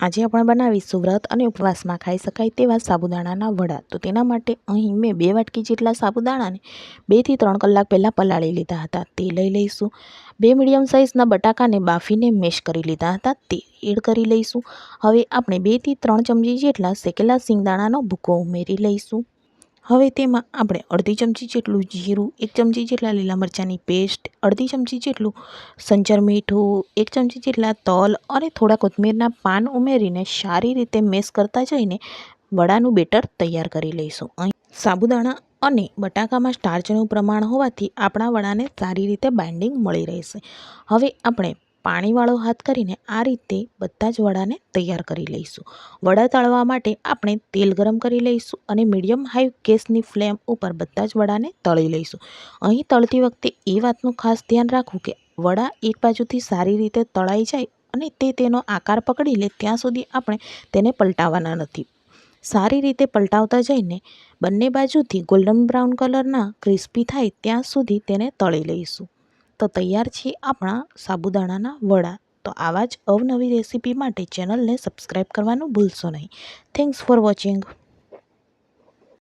આજે આપણે બનાવીશું વ્રત અને ઉપવાસમાં ખાઈ શકાય તેવા સાબુદાણાના વડા। તો તેના માટે અહીં મેં 2 વાટકી જેટલા સાબુદાણાને 2 થી 3 કલાક પહેલાં પલાળી લીધા હતા। તે લઈ લઈશું। 2 મીડિયમ સાઇઝના બટાકાને બાફીને મેશ કરી લીધા હતા, તે એડ કરી લઈશું। હવે આપણે 2 થી 3 ચમચી જેટલા શેકેલા સિંગદાણાનો ભૂકો ઉમેરી લઈશું। હવે તેમાં આપણે અડધી ચમચી જેટલું જીરું, 1 ચમચી જેટલા લીલા મરચાંની પેસ્ટ, અડધી ચમચી જેટલું સંચર મીઠું, 1 ચમચી જેટલા તલ અને થોડા કોથમીરના પાન ઉમેરીને સારી રીતે મેશ કરતા જઈને વડાનું બેટર તૈયાર કરી લઈશું। અહીં સાબુદાણા અને બટાકામાં સ્ટાર્ચનું પ્રમાણ હોવાથી આપણા વડાને સારી રીતે બાઇન્ડિંગ મળી રહેશે। હવે આપણે પાણીવાળો હાથ કરીને આ રીતે બધા જ વડાને તૈયાર કરી લઈશું। વડા તળવા માટે આપણે તેલ ગરમ કરી લઈશું અને મીડિયમ હાઈ ગેસની ફ્લેમ ઉપર બધા જ વડાને તળી લઈશું। અહીં તળતી વખતે એ વાતનું ખાસ ધ્યાન રાખવું કે વડા એક બાજુથી સારી રીતે તળાઈ જાય અને તેનો આકાર પકડી લે ત્યાં સુધી આપણે તેને પલટાવવાના નથી। સારી રીતે પલટાવતા જઈને બંને બાજુથી ગોલ્ડન બ્રાઉન કલરના ક્રિસ્પી થાય ત્યાં સુધી તેને તળી લઈશું। તો તૈયાર છે આપણા સાબુદાણાના વડા। તો આવા જ અવનવી રેસીપી માટે ચેનલને સબસ્ક્રાઈબ કરવાનું ભૂલશો નહીં। Thanks for watching.